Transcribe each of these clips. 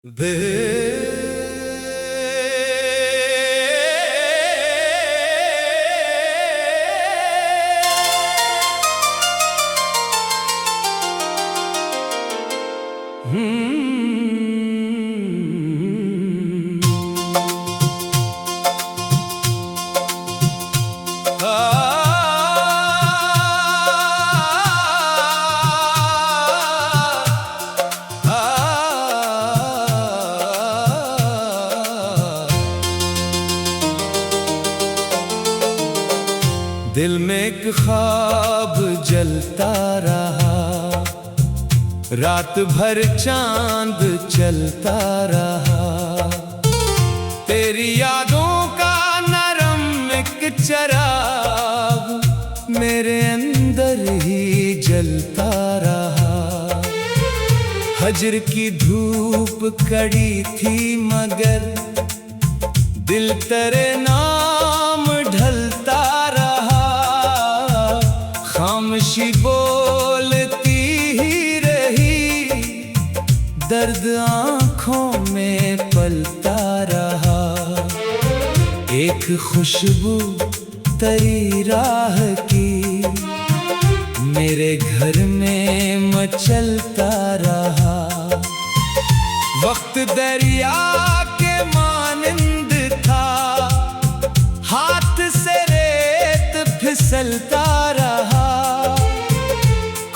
बे दिल में एक ख्वाब जलता रहा, रात भर चांद चलता रहा। तेरी यादों का नरम एक चिराग मेरे अंदर ही जलता रहा। हजर की धूप कड़ी थी मगर दिल तेरे नाम ढलता रहा। खामोशी बोलती ही रही, दर्द आँखों में पलता रहा। एक खुशबू तेरी राह की मेरे घर में मचलता रहा। वक्त दरिया के मानिंद था, हाथ से रेत फिसलता रहा।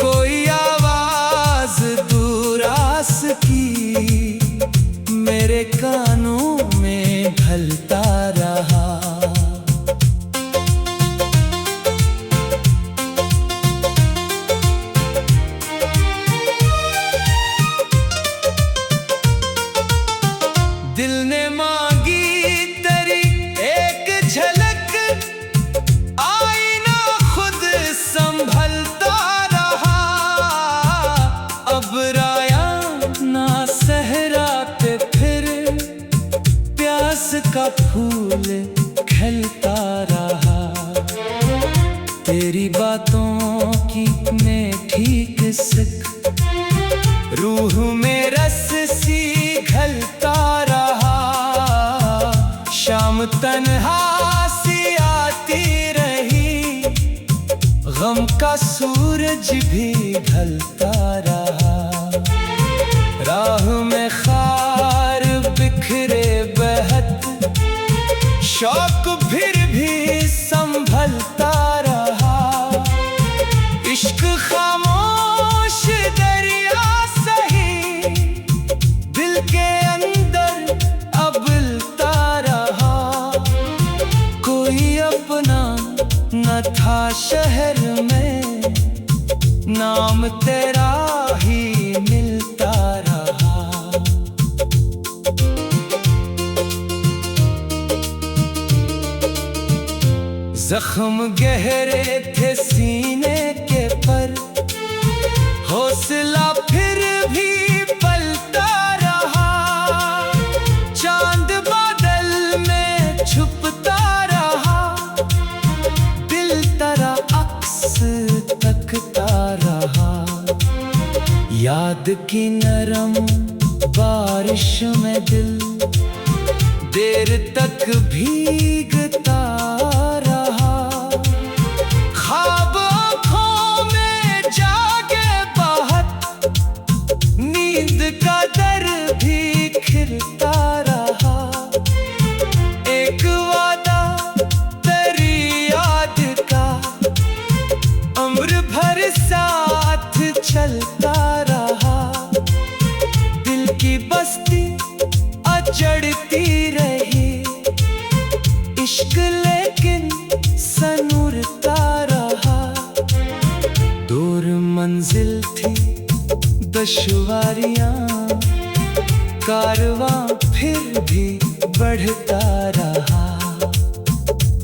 कोई आवाज दूरास की मेरे कानों में ढलता रहा। दिल ने मांगी तेरी एक झलक, आईना खुद संभलता रहा। अब राया ना सहरा पे फिर प्यास का फूल खिलता रहा। तेरी बातों की मीठी किस्क रूह में रस सी घलता रहा। शाम तन्हा सी आती रही, गम का सूरज भी ढलता रहा। राह में खार बिखरे बहत, शौक फिर भी संभलता रहा। इश्क खामोश दरिया सही, दिल के अंदर अबलता रहा। कोई अपना न था शहर में, नाम तेरा ही मिलता रहा। जख्म गहरे थे सीने के पर, हौसला फिर भी पलता रहा। चांद बादल में छुपता रहा, दिल तेरा अक्स तकता रहा। याद की नरम बारिश में दिल देर तक भीगता रहा। ख्वाब आँखों में जागे बहुत, नींद का दर भी खिलता रहा। एक वादा तेरी याद का उम्र भर साथ चलता रहा। दिल की बस्ती अचड़ती रही, इश्क लेकिन सनूरता रहा। दूर मंजिल थी दुश्वारियां, कारवां फिर भी बढ़ता रहा।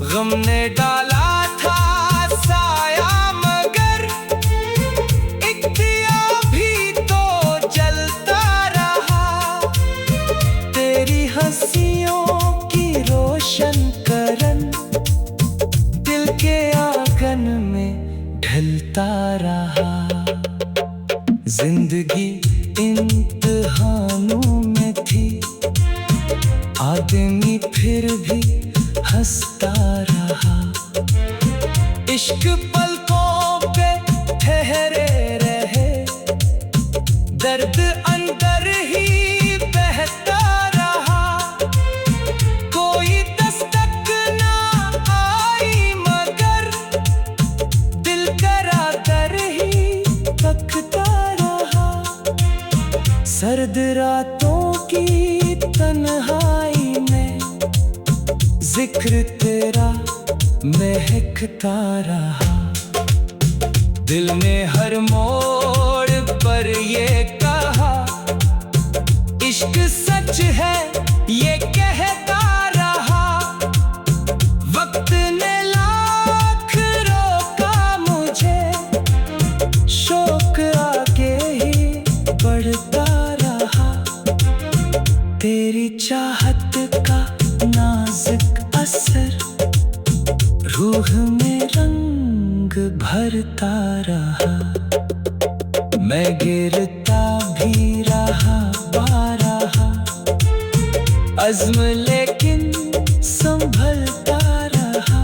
गम ने डाला था साया मगर एक दिया भी तो जलता रहा। तेरी हंसियों की रोशन करन दिल के आंगन में ढलता रहा। जिंदगी इम्तिहानों में थी, आदमी फिर भी हंसता रहा। इश्क पलकों पे ठहरे रहे, दर्द अंदर ही बहता रहा। कोई दस्तक ना आई मगर दिल कराकर ही तकता रहा। सर्द रातों की तन्हाई में जिक्र तेरा महकता रहा। दिल ने हर मोड़ पर ये कहा, इश्क सच है ये कहता रहा। वक्त ने लाख रोका मुझे, शौक आगे ही बढ़ता रहा। तेरी चाहत का नाजुक असर रूह में रंग भरता रहा। मैं गिरता भी रहा बारहा, अज़्म लेकिन संभलता रहा।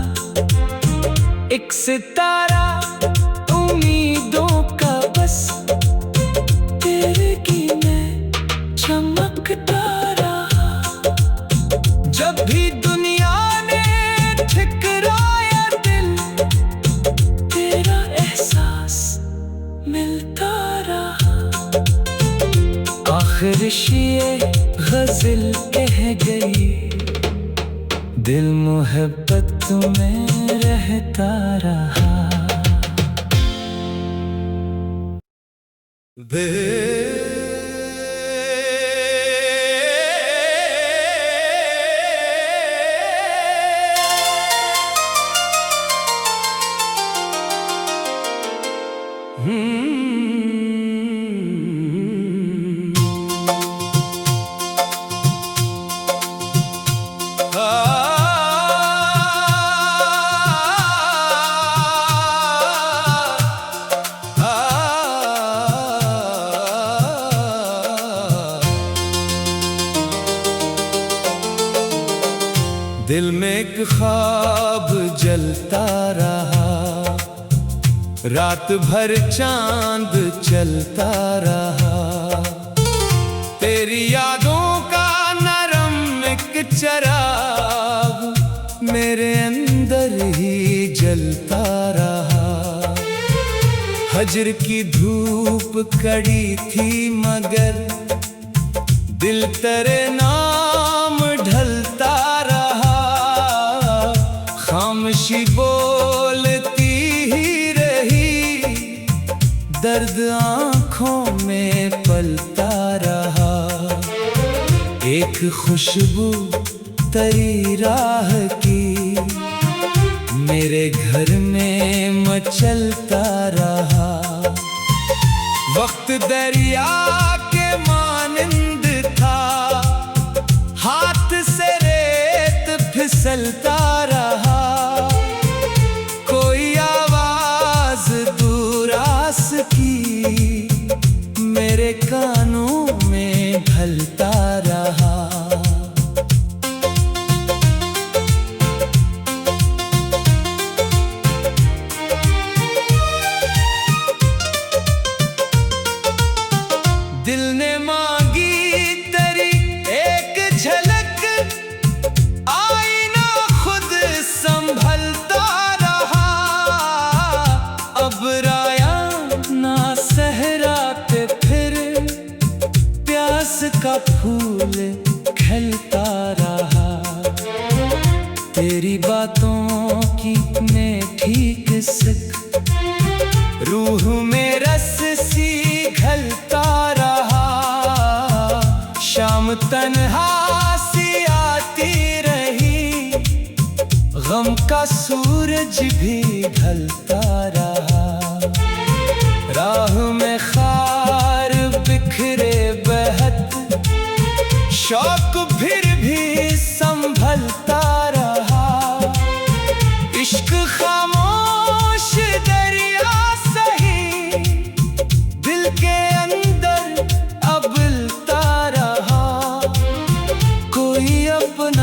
एक सितारा उम्मीदों का बस, तेरे की मैं चमकता रहा। जब भी दुनिया ने ठुकराया दिल, तेरा एहसास मिलता रहा। आखिर ये गज़ल कह गई, दिल मोहब्बत में रहता रहा। दिल में एक ख्वाब जलता रहा, रात भर चांद चलता रहा। तेरी यादों का नरम एक चिराग मेरे अंदर ही जलता रहा। हजर की धूप कड़ी थी मगर दिल तेरे नाम ढलता रहा। खामोशी बोलती ही रही, दर्द आँखों में पलता रहा। एक खुशबू तेरी राह की मेरे घर में मचलता रहा। वक्त दरिया के मानंद था, हाथ से रेत फिसलता रहा। कोई आवाज दूरास की मेरे कानों में ढलता रहा। दिल ने मांगी तेरी एक झलक, आईना खुद संभलता रहा। अब राया ना सहरा पे फिर प्यास का फूल खिलता रहा। तेरी बातों की मीठी किस्क रूह में रस सी घलता रहा। शाम तन्हा सी आती रही, गम का सूरज भी ढलता रहा। राह में खार बिखरे बहत, शौक फिर भी संभलता रहा। इश्क खामोश दरिया सही, दिल के अंदर अबलता रहा। कोई अपना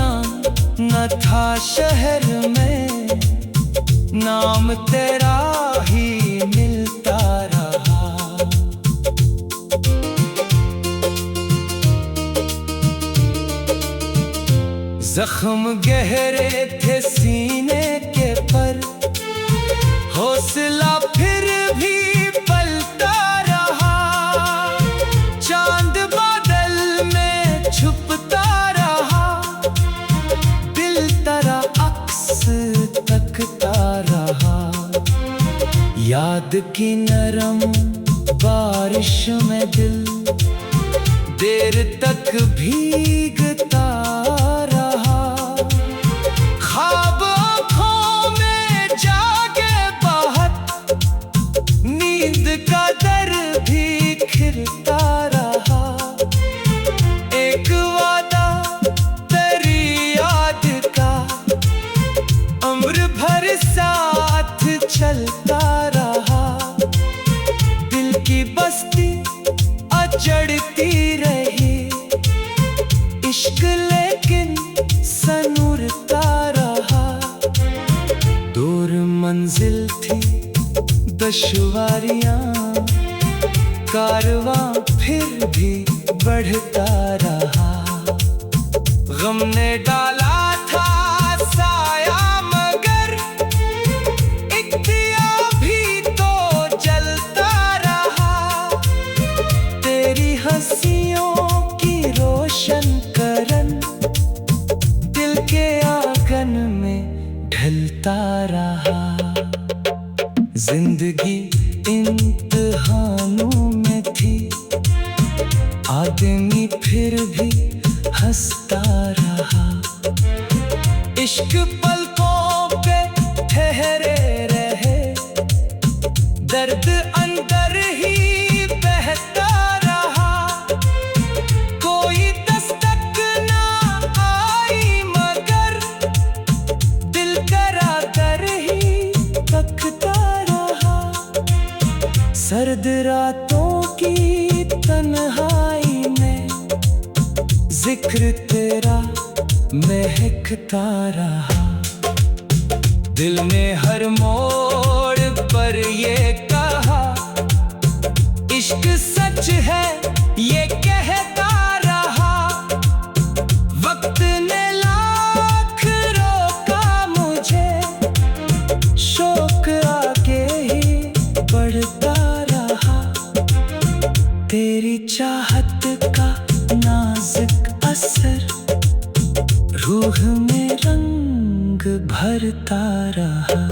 था शहर में, नाम तेरा ही मिलता रहा। जख्म गहरे थे सीने के पर, हौसला फिर भी पलता रहा। चांद बादल में छुपता रहा, दिल तेरा अक्स तकता रहा। याद की नरम बारिश में दिल देर तक भीगता रहा। ख्वाब आँखों में जागे बहुत, नींद का दर भी खिलता रहा। एक वादा तेरी याद का, उम्र भर साथ चलता रहा। दिल की बस्ती अजड़ती रही, इश्क लेकिन सनूरता रहा। दूर मंजिल थी दुश्वारियां, कारवां फिर भी बढ़ता रहा। गम ने डाला था साया, मगर एक दिया भी तो जलता रहा। तेरी हंसियों की रोशन करन, दिल के आंगन में ढलता रहा। जिंदगी इम्तिहानों में थी, आदमी फिर भी हंसता रहा। इश्क पलकों पे ठहरे रहे, दर्द अंदर ही बहता रहा। कोई दस्तक ना आई, मगर दिल करा कर ही तकता रहा। सर्द रातों की तन्हाई में जिक्र तेरा महकता रहा। दिल ने हर मोड़ पर ये कहा, इश्क सच है ये कहता रहा। वक्त ने लाख रोका मुझे, शौक आगे ही बढ़ता रहा। तेरी चाहत का नाजुक असर रूह में रंग भरता रहा।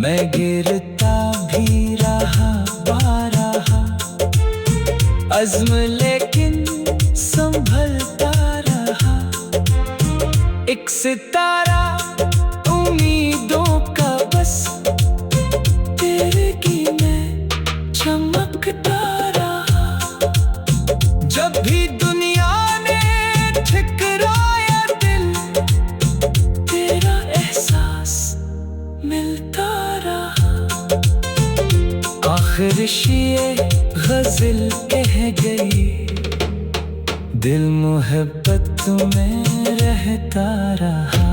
मैं गिरता भी रहा बारहा, अज़्म लेकिन संभलता रहा। एक सितारा उम्मीदों का बस, तेरे की मैं चमकता रहा। जब भी दुनिया ने ठुकराया दिल, तेरा एहसास मिलता रहा। आखिर ये गज़ल कह गई, दिल मोहब्बत में रहता रहा।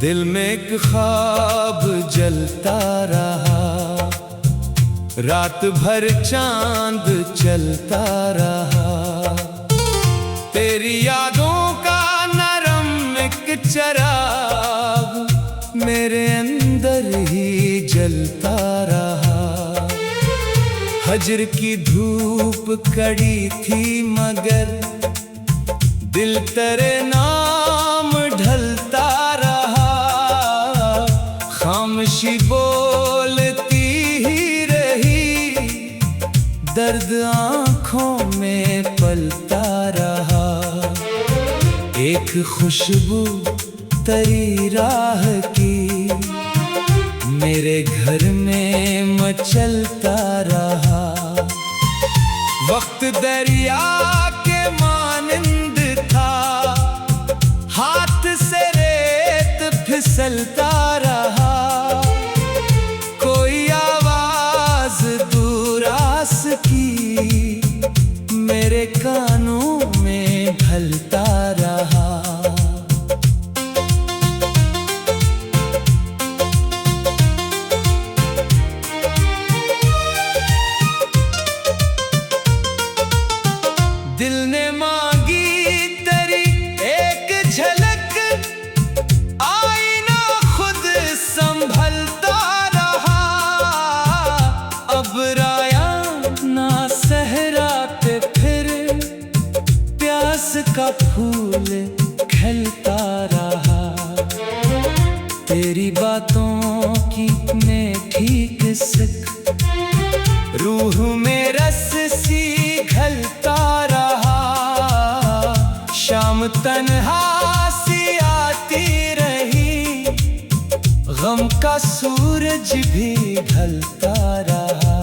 दिल में एक ख्वाब जलता रहा, रात भर चांद चलता रहा। तेरी यादों का नरम एक चराग मेरे अंदर ही जलता रहा। हजर की धूप कड़ी थी मगर दिल तेरे नाम ढलता रहा। खामोशी बोलती सर्द आँखों में पलता रहा, एक खुशबू तरी राह की मेरे घर में मचलता रहा। वक्त दरिया के मानंद था, हाथ से रेत फिसलता रहा। कोई आवाज दूरास की मेरे कानों में ढलता रहा। दिल ने मांगी तेरी एक झलक, आईना खुद संभलता रहा। अब राया ना सहरा पे फिर प्यास का फूल खिलता रहा। तेरी बातों की मीठी किस्मत रूह में रस सी घलता रहा। शाम तन्हा सी आती रही, गम का सूरज भी ढलता रहा।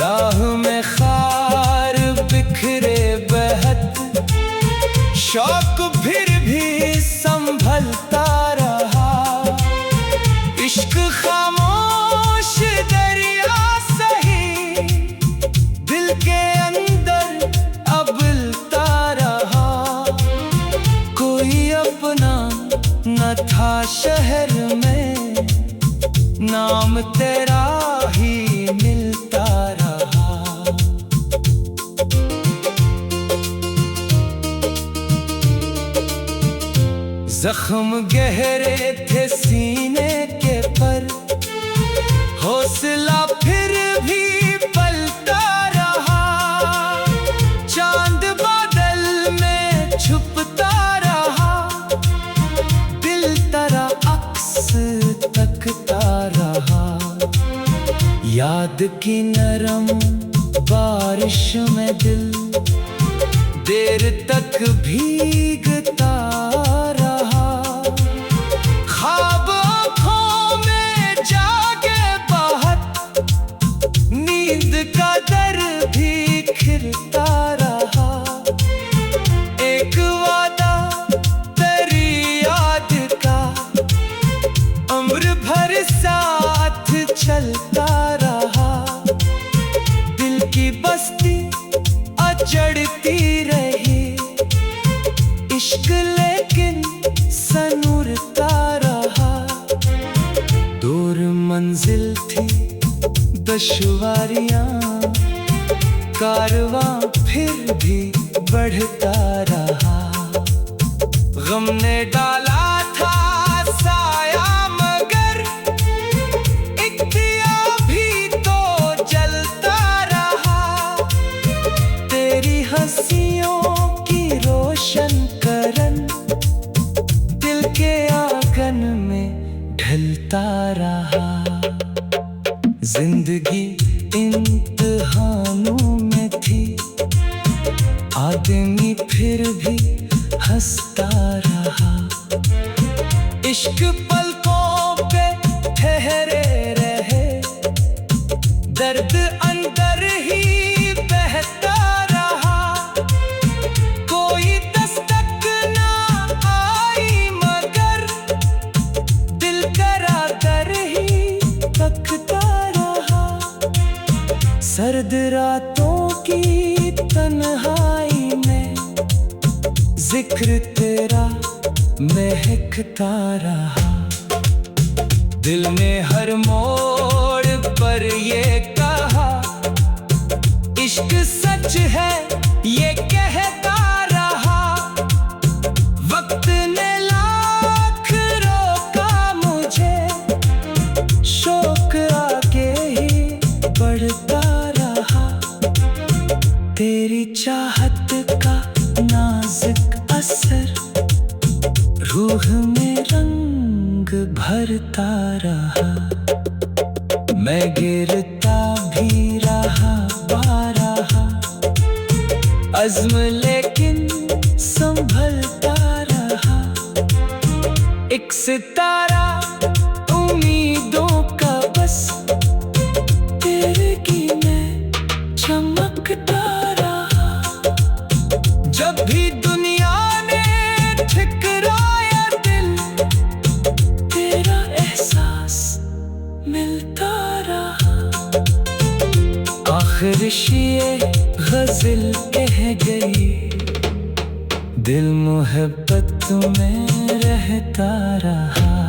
राह में खार बिखरे बहत, शौक फिर भी संभलता रहा। इश्क खामोश दरिया सही, दिल के अंदर अबलता रहा। कोई अपना न था शहर में, नाम तेरा ही मिलता रहा। जख्म गहरे थे सीने के पर, हौसला फिर भी पलता रहा। चांद बादल में छुपता रहा, दिल तेरा अक्स तकता रहा। याद की नरम बारिश में दिल देर तक भीगता रहा। ख्वाब आँखों में जागे बहुत, नींद का दर भी खिलता रहा। एक वादा तेरी याद का उम्र भर साथ चलता रहा। दिल की बस्ती अजड़ती रही, इश्क लेकिन सनूरता रहा। दूर मंजिल थी दुश्वारियां, कारवां फिर भी बढ़ता रहा। गम ने डाला था साया, मगर एक दिया भी तो जलता रहा। तेरी हंसियों की रोशन करन दिल के आंगन में ढलता रहा। जिंदगी इम्तिहानों में थी, आदमी फिर भी हंसता रहा। इश्क पलकों पे ठहरे रहे, दर्द अंदर ही बहता रहा। कोई दस्तक ना आई, मगर दिल करा कर ही तकता रहा। सर्द रातों की तन्हाई में जिक्र तेरा महकता रहा। दिल ने हर मोड़ पर ये कहा, इश्क सच है ये कहता रहा। वक्त ने लाख रोका मुझे, शौक आगे ही बढ़ता रहा। तेरी चाहत का नाजुक असर रूह में रंग भरता रहा। मैं गिरता भी रहा अज़्म लेकिन संभलता रहा, एक सितारा उम्मीदों का बस तेरे की मैं चमकता रहा। जब भी दुनिया ने ठुकराया दिल, तेरा एहसास मिलता रहा। आखिर ये गज़ल कह गई, दिल मोहब्बत में रहता रहा।